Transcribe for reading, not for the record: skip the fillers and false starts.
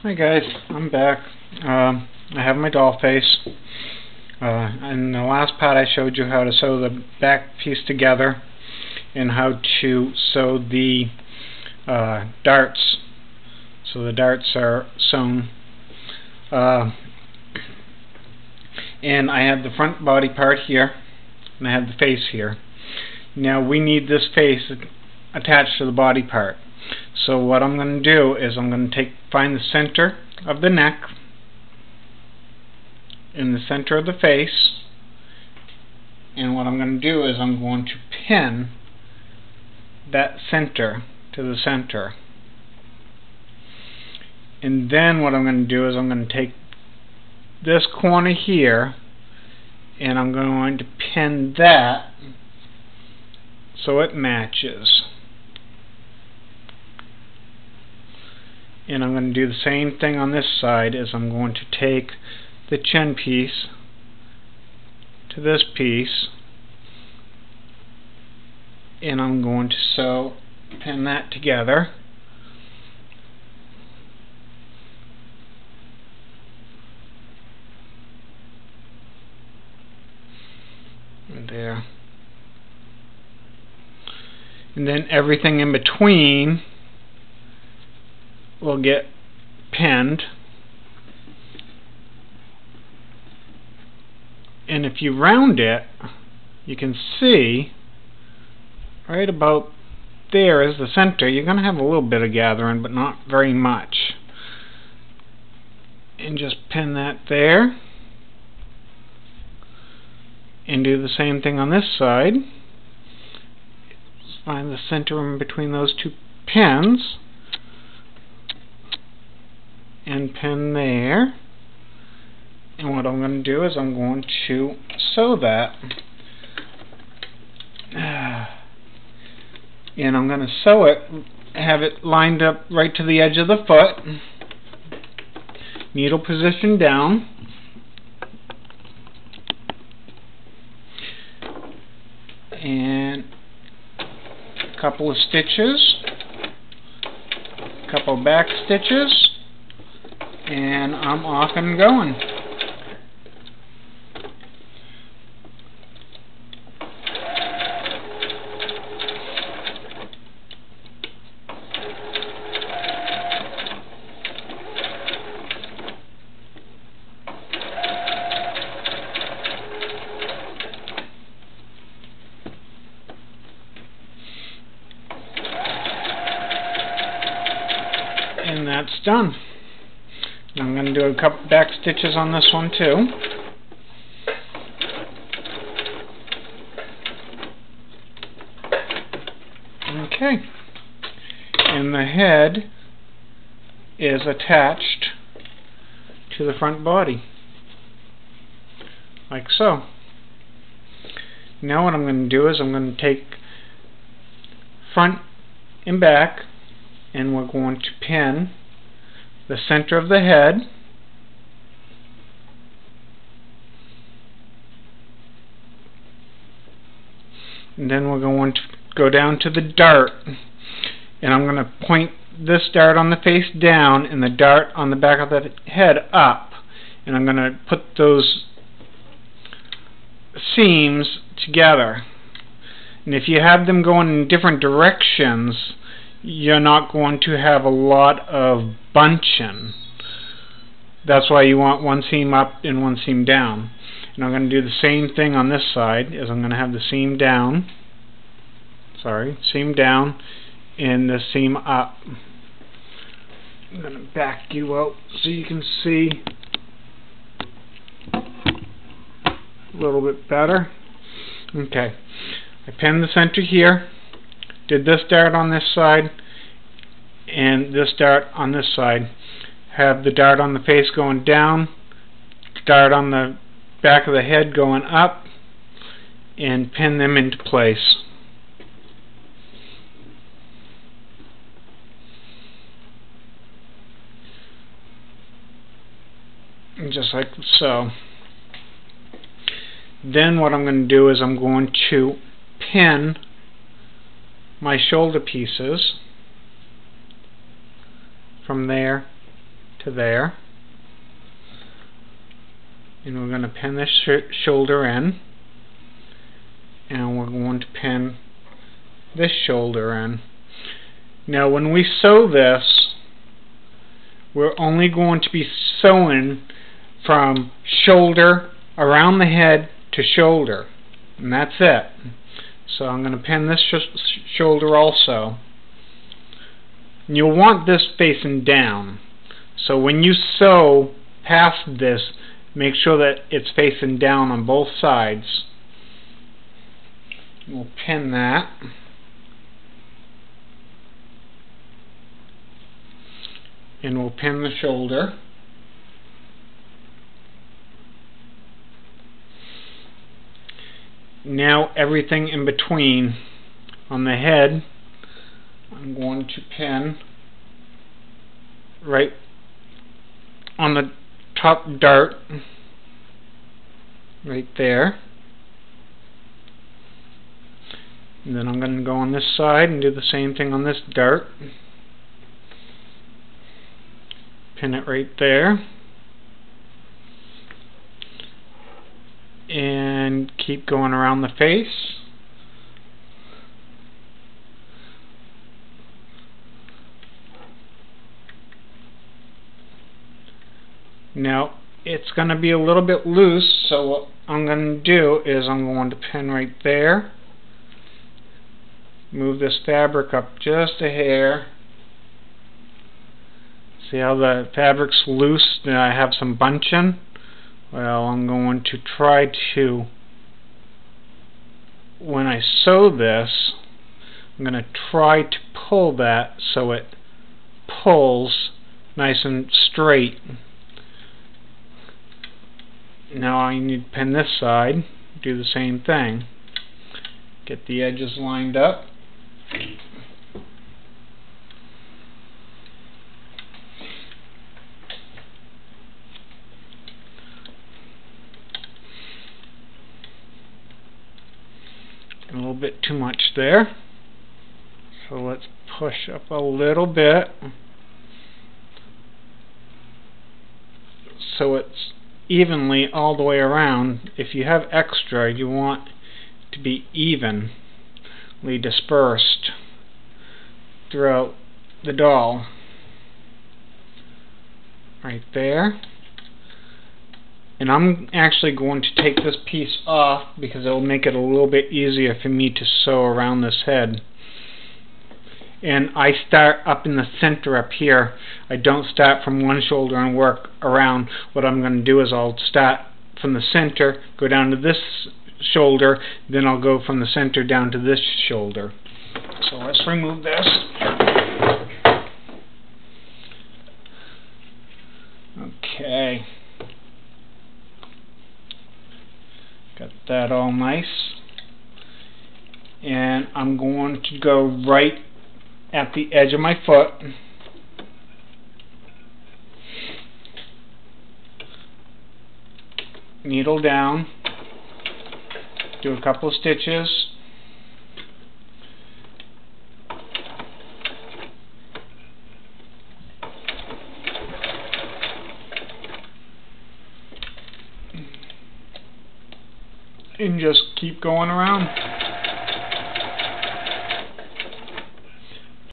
Hi guys, I'm back. I have my doll face. In the last part I showed you how to sew the back piece together and how to sew the darts. So the darts are sewn. And I have the front body part here and I have the face here. Now we need this face attached to the body part. So what I'm going to do is I'm going to find the center of the neck in the center of the face, and what I'm going to do is I'm going to pin that center to the center. And then what I'm going to do is I'm going to take this corner here and I'm going to pin that so it matches. And I'm going to do the same thing on this side. Is I'm going to take the chin piece to this piece and I'm going to pin that together. And there. And then everything in between will get pinned, and if you round it you can see right about there is the center. You're going to have a little bit of gathering but not very much, and just pin that there and do the same thing on this side. Find the center in between those two pins and pin there, and what I'm going to do is I'm going to sew that, and I'm going to sew it, have it lined up right to the edge of the foot, needle position down, and a couple of stitches, a couple back stitches, and I'm off and going. And that's done. I'm going to do a couple back stitches on this one too. Okay. And the head is attached to the front body, like so. Now what I'm going to do is I'm going to take front and back, and we're going to pin the center of the head, and then we're going to go down to the dart, and I'm going to point this dart on the face down and the dart on the back of the head up, and I'm going to put those seams together. And if you have them going in different directions, you're not going to have a lot of bunching. That's why you want one seam up and one seam down. And I'm going to do the same thing on this side. Is I'm going to have the seam down, seam down, and the seam up. I'm going to back you out so you can see a little bit better. Okay, I pinned the center here, did this dart on this side and this dart on this side, have the dart on the face going down, dart on the back of the head going up, and pin them into place. And just like so. Then what I'm going to do is I'm going to pin my shoulder pieces from there to there. And we're going to pin this shoulder in. And we're going to pin this shoulder in. Now when we sew this, we're only going to be sewing from shoulder around the head to shoulder, and that's it. So I'm going to pin this shoulder also. And you'll want this facing down, so when you sew past this, make sure that it's facing down on both sides. We'll pin that. And we'll pin the shoulder. Now everything in between. On the head, I'm going to pin right on the top dart, right there. And then I'm going to go on this side and do the same thing on this dart. Pin it right there. And keep going around the face. Now it's going to be a little bit loose, so what I'm going to do is I'm going to pin right there. Move this fabric up just a hair. See how the fabric's loose and I have some bunching? Well, I'm going to try to, when I sew this, I'm going to try to pull that so it pulls nice and straight. Now I need to pin this side, do the same thing. Get the edges lined up. A little bit too much there, so let's push up a little bit so it's evenly all the way around. If you have extra, you want to be evenly dispersed throughout the doll. Right there. And I'm actually going to take this piece off because it will make it a little bit easier for me to sew around this head. And I start up in the center up here. I don't start from one shoulder and work around. What I'm going to do is I'll start from the center, go down to this shoulder, then I'll go from the center down to this shoulder. So let's remove this. Okay. Got that all nice. And I'm going to go right at the edge of my foot. Needle down. Do a couple of stitches. And just keep going around.